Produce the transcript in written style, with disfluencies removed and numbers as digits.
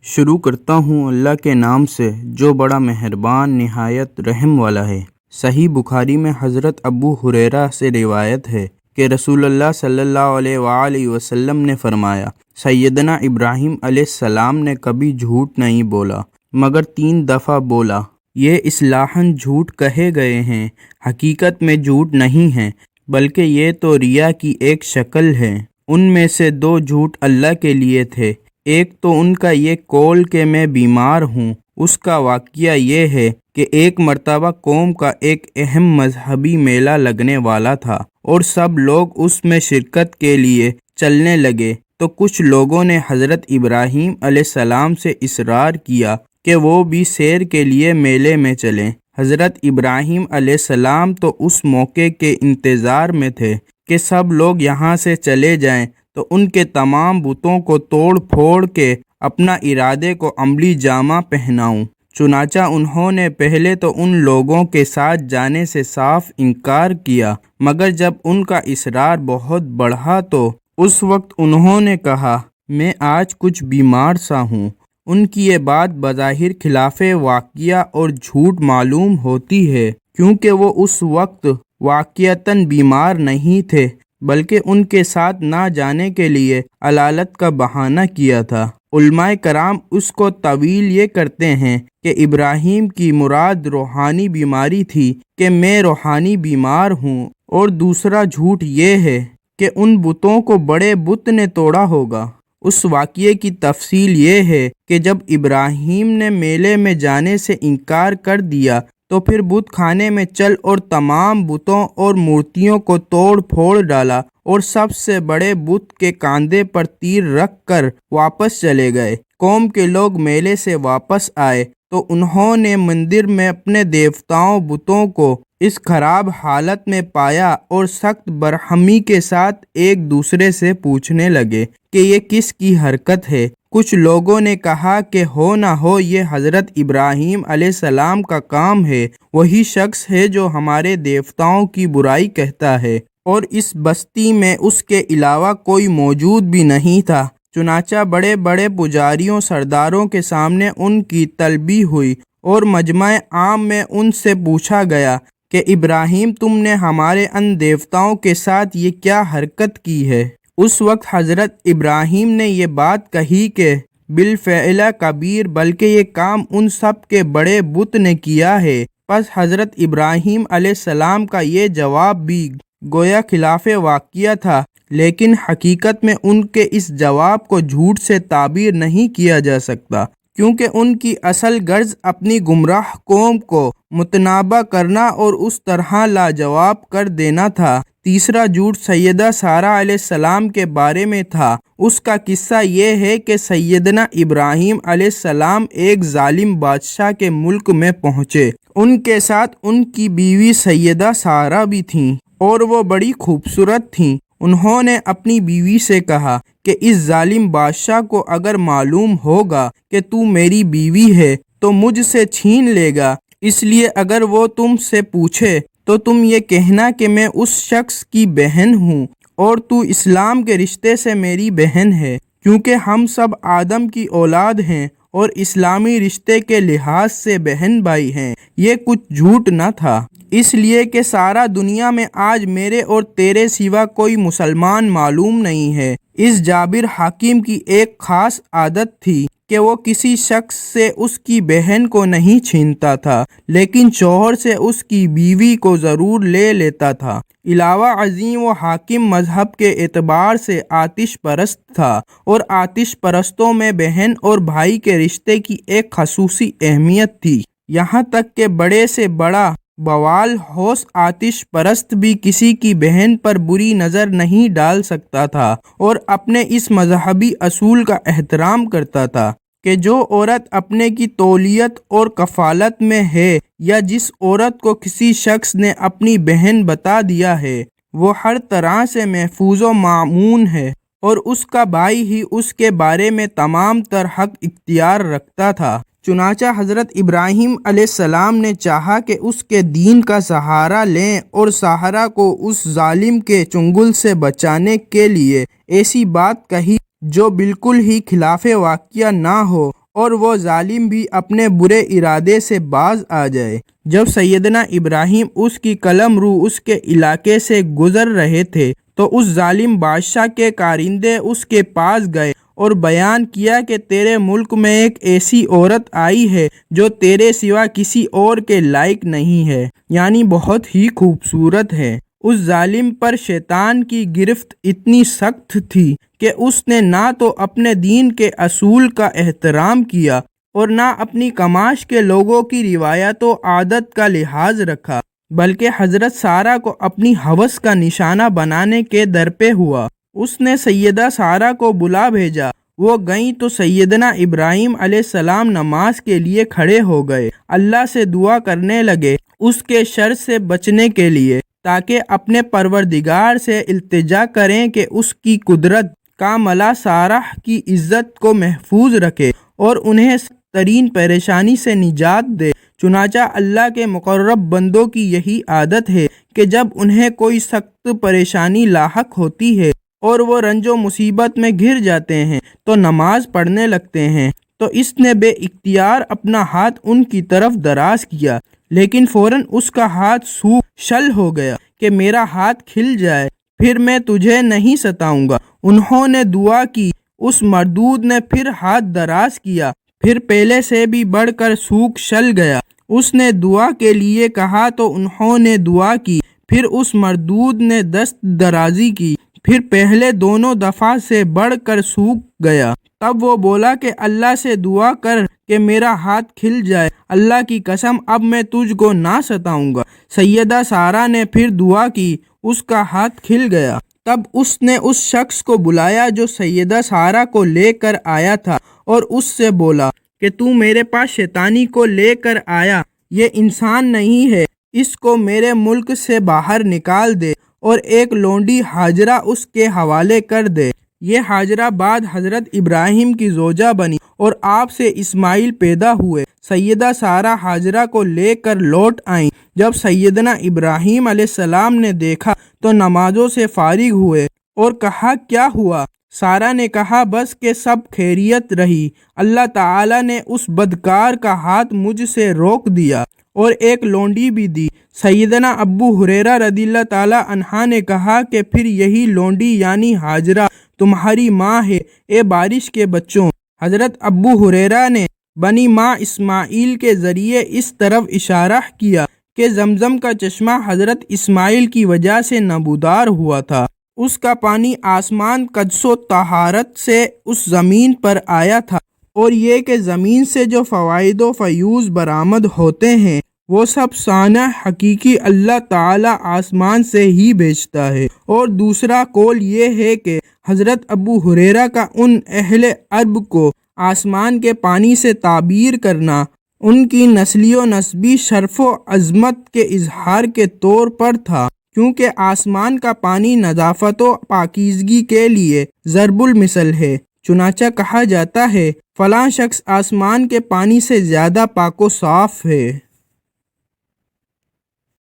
شروع کرتا ہوں اللہ کے نام سے جو بڑا مہربان نہایت رحم والا ہے۔ صحیح بخاری میں حضرت ابو ہریرہ سے روایت ہے کہ رسول اللہ صلی اللہ علیہ وآلہ وسلم نے فرمایا، سیدنا ابراہیم علیہ السلام نے کبھی جھوٹ نہیں بولا مگر 3 دفعہ بولا۔ یہ اصطلاحاً جھوٹ کہے گئے ہیں، حقیقت میں جھوٹ نہیں ہیں، بلکہ یہ تو ریا کی ایک شکل ہے۔ ان میں سے 2 جھوٹ اللہ کے لیے تھے۔ ایک تو ان کا یہ قول کہ میں بیمار ہوں۔ اس کا واقعہ یہ ہے کہ ایک مرتبہ قوم کا ایک اہم مذہبی میلہ لگنے والا تھا اور سب لوگ اس میں شرکت کے لیے چلنے لگے، تو کچھ لوگوں نے حضرت ابراہیم علیہ السلام سے اصرار کیا کہ وہ بھی سیر کے لیے میلے میں چلیں۔ حضرت ابراہیم علیہ السلام تو اس موقع کے انتظار میں تھے کہ سب لوگ یہاں سے چلے جائیں تو ان کے تمام بتوں کو توڑ پھوڑ کے اپنا ارادے کو عملی جامہ پہناؤں۔ چنانچہ انہوں نے پہلے تو ان لوگوں کے ساتھ جانے سے صاف انکار کیا، مگر جب ان کا اصرار بہت بڑھا تو اس وقت انہوں نے کہا، میں آج کچھ بیمار سا ہوں۔ ان کی یہ بات بظاہر خلاف واقعہ اور جھوٹ معلوم ہوتی ہے، کیونکہ وہ اس وقت واقعتاً بیمار نہیں تھے، بلکہ ان کے ساتھ نہ جانے کے لیے علالت کا بہانہ کیا تھا۔ علماء کرام اس کو تعویل یہ کرتے ہیں کہ ابراہیم کی مراد روحانی بیماری تھی کہ میں روحانی بیمار ہوں، اور دوسرا جھوٹ یہ ہے کہ ان بتوں کو بڑے بت نے توڑا ہوگا۔ اس واقعے کی تفصیل یہ ہے کہ جب ابراہیم نے میلے میں جانے سے انکار کر دیا تو پھر بت خانے میں چل اور تمام بتوں اور مورتیوں کو توڑ پھوڑ ڈالا اور سب سے بڑے بت کے کاندھے پر تیر رکھ کر واپس چلے گئے۔ قوم کے لوگ میلے سے واپس آئے تو انہوں نے مندر میں اپنے دیوتاؤں بتوں کو اس خراب حالت میں پایا اور سخت برہمی کے ساتھ ایک دوسرے سے پوچھنے لگے کہ یہ کس کی حرکت ہے۔ کچھ لوگوں نے کہا کہ ہو نہ ہو یہ حضرت ابراہیم علیہ السلام کا کام ہے، وہی شخص ہے جو ہمارے دیوتاؤں کی برائی کہتا ہے، اور اس بستی میں اس کے علاوہ کوئی موجود بھی نہیں تھا۔ چنانچہ بڑے بڑے پجاریوں سرداروں کے سامنے ان کی طلبی ہوئی اور مجمع عام میں ان سے پوچھا گیا کہ ابراہیم تم نے ہمارے ان دیوتاؤں کے ساتھ یہ کیا حرکت کی ہے؟ اس وقت حضرت ابراہیم نے یہ بات کہی کہ بالفعل کبیر، بلکہ یہ کام ان سب کے بڑے بت نے کیا ہے۔ پس حضرت ابراہیم علیہ السلام کا یہ جواب بھی گویا خلاف واقعہ تھا، لیکن حقیقت میں ان کے اس جواب کو جھوٹ سے تعبیر نہیں کیا جا سکتا، کیونکہ ان کی اصل غرض اپنی گمراہ قوم کو متنابہ کرنا اور اس طرح لاجواب کر دینا تھا۔ تیسرا جھوٹ سیدہ سارہ علیہ السلام کے بارے میں تھا۔ اس کا قصہ یہ ہے کہ سیدنا ابراہیم علیہ السلام ایک ظالم بادشاہ کے ملک میں پہنچے۔ ان کے ساتھ ان کی بیوی سیدہ سارہ بھی تھیں اور وہ بڑی خوبصورت تھیں۔ انہوں نے اپنی بیوی سے کہا کہ اس ظالم بادشاہ کو اگر معلوم ہوگا کہ تو میری بیوی ہے تو مجھ سے چھین لے گا، اس لیے اگر وہ تم سے پوچھے تو تم یہ کہنا کہ میں اس شخص کی بہن ہوں اور تو اسلام کے رشتے سے میری بہن ہے، کیونکہ ہم سب آدم کی اولاد ہیں اور اسلامی رشتے کے لحاظ سے بہن بھائی ہیں۔ یہ کچھ جھوٹ نہ تھا، اس لیے کہ سارا دنیا میں آج میرے اور تیرے سوا کوئی مسلمان معلوم نہیں ہے۔ اس جابر حاکم کی ایک خاص عادت تھی کہ وہ کسی شخص سے اس کی بہن کو نہیں چھینتا تھا، لیکن شوہر سے اس کی بیوی کو ضرور لے لیتا تھا۔ علاوہ ازیں وہ حاکم مذہب کے اعتبار سے آتش پرست تھا، اور آتش پرستوں میں بہن اور بھائی کے رشتے کی ایک خصوصی اہمیت تھی، یہاں تک کہ بڑے سے بڑا بوال ہوش آتش پرست بھی کسی کی بہن پر بری نظر نہیں ڈال سکتا تھا، اور اپنے اس مذہبی اصول کا احترام کرتا تھا کہ جو عورت اپنے کی تولیت اور کفالت میں ہے، یا جس عورت کو کسی شخص نے اپنی بہن بتا دیا ہے، وہ ہر طرح سے محفوظ و مامون ہے، اور اس کا بھائی ہی اس کے بارے میں تمام تر حق اختیار رکھتا تھا۔ چنانچہ حضرت ابراہیم علیہ السلام نے چاہا کہ اس کے دین کا سہارا لیں اور سارہ کو اس ظالم کے چنگل سے بچانے کے لیے ایسی بات کہی جو بالکل ہی خلاف واقعہ نہ ہو اور وہ ظالم بھی اپنے برے ارادے سے باز آ جائے۔ جب سیدنا ابراہیم اس کی قلم رو اس کے علاقے سے گزر رہے تھے تو اس ظالم بادشاہ کے کارندے اس کے پاس گئے اور بیان کیا کہ تیرے ملک میں ایک ایسی عورت آئی ہے جو تیرے سوا کسی اور کے لائق نہیں ہے، یعنی بہت ہی خوبصورت ہے۔ اس ظالم پر شیطان کی گرفت اتنی سخت تھی کہ اس نے نہ تو اپنے دین کے اصول کا احترام کیا اور نہ اپنی کماش کے لوگوں کی روایت و عادت کا لحاظ رکھا، بلکہ حضرت سارہ کو اپنی ہوس کا نشانہ بنانے کے درپے ہوا۔ اس نے سیدہ سارہ کو بلا بھیجا، وہ گئیں تو سیدنا ابراہیم علیہ السلام نماز کے لیے کھڑے ہو گئے، اللہ سے دعا کرنے لگے اس کے شر سے بچنے کے لیے، تاکہ اپنے پروردگار سے التجا کریں کہ اس کی قدرت کاملہ سارہ کی عزت کو محفوظ رکھے اور انہیں ترین پریشانی سے نجات دے۔ چنانچہ اللہ کے مقرب بندوں کی یہی عادت ہے کہ جب انہیں کوئی سخت پریشانی لاحق ہوتی ہے اور وہ رنج و مصیبت میں گھر جاتے ہیں تو نماز پڑھنے لگتے ہیں۔ تو اس نے بے اختیار اپنا ہاتھ ان کی طرف دراز کیا، لیکن فوراً اس کا ہاتھ سوکھ شل ہو گیا کہ میرا ہاتھ کھل جائے پھر میں تجھے نہیں ستاؤں گا۔ انہوں نے دعا کی، اس مردود نے پھر ہاتھ دراز کیا، پھر پہلے سے بھی بڑھ کر سوکھ شل گیا۔ اس نے دعا کے لیے کہا تو انہوں نے دعا کی، پھر اس مردود نے دست درازی کی، پھر پہلے دونوں دفعہ سے بڑھ کر سوکھ گیا۔ تب وہ بولا کہ اللہ سے دعا کر کہ میرا ہاتھ کھل جائے، اللہ کی قسم اب میں تجھ کو نہ ستاؤں گا۔ سیدہ سارہ نے پھر دعا کی، اس کا ہاتھ کھل گیا۔ تب اس نے اس شخص کو بلایا جو سیدہ سارہ کو لے کر آیا تھا اور اس سے بولا کہ تو میرے پاس شیطانی کو لے کر آیا، یہ انسان نہیں ہے، اس کو میرے ملک سے باہر نکال دے اور ایک لونڈی ہاجرہ اس کے حوالے کر دے۔ یہ ہاجرہ بعد حضرت ابراہیم کی زوجہ بنی اور آپ سے اسماعیل پیدا ہوئے۔ سیدہ سارہ ہاجرہ کو لے کر لوٹ آئیں۔ جب سیدنا ابراہیم علیہ السلام نے دیکھا تو نمازوں سے فارغ ہوئے اور کہا کیا ہوا؟ سارہ نے کہا بس کہ سب خیریت رہی، اللہ تعالیٰ نے اس بدکار کا ہاتھ مجھ سے روک دیا اور ایک لونڈی بھی دی۔ سیدنا ابو ہریرہ رضی اللہ تعالیٰ عنہ نے کہا کہ پھر یہی لونڈی یعنی ہاجرہ تمہاری ماں ہے اے بارش کے بچوں۔ حضرت ابو ہریرہ نے بنی ماں اسماعیل کے ذریعے اس طرف اشارہ کیا کہ زمزم کا چشمہ حضرت اسماعیل کی وجہ سے نمودار ہوا تھا، اس کا پانی آسمان قدس و طہارت سے اس زمین پر آیا تھا، اور یہ کہ زمین سے جو فوائد و فیوز برآمد ہوتے ہیں وہ سب صانع حقیقی اللہ تعالی آسمان سے ہی بھیجتا ہے۔ اور دوسرا قول یہ ہے کہ حضرت ابو ہریرہ کا ان اہل عرب کو آسمان کے پانی سے تعبیر کرنا ان کی نسلی و نسبی شرف و عظمت کے اظہار کے طور پر تھا، کیونکہ آسمان کا پانی نظافت و پاکیزگی کے لیے ضرب المثل ہے۔ چنانچہ کہا جاتا ہے فلاں شخص آسمان کے پانی سے زیادہ پاک و صاف ہے۔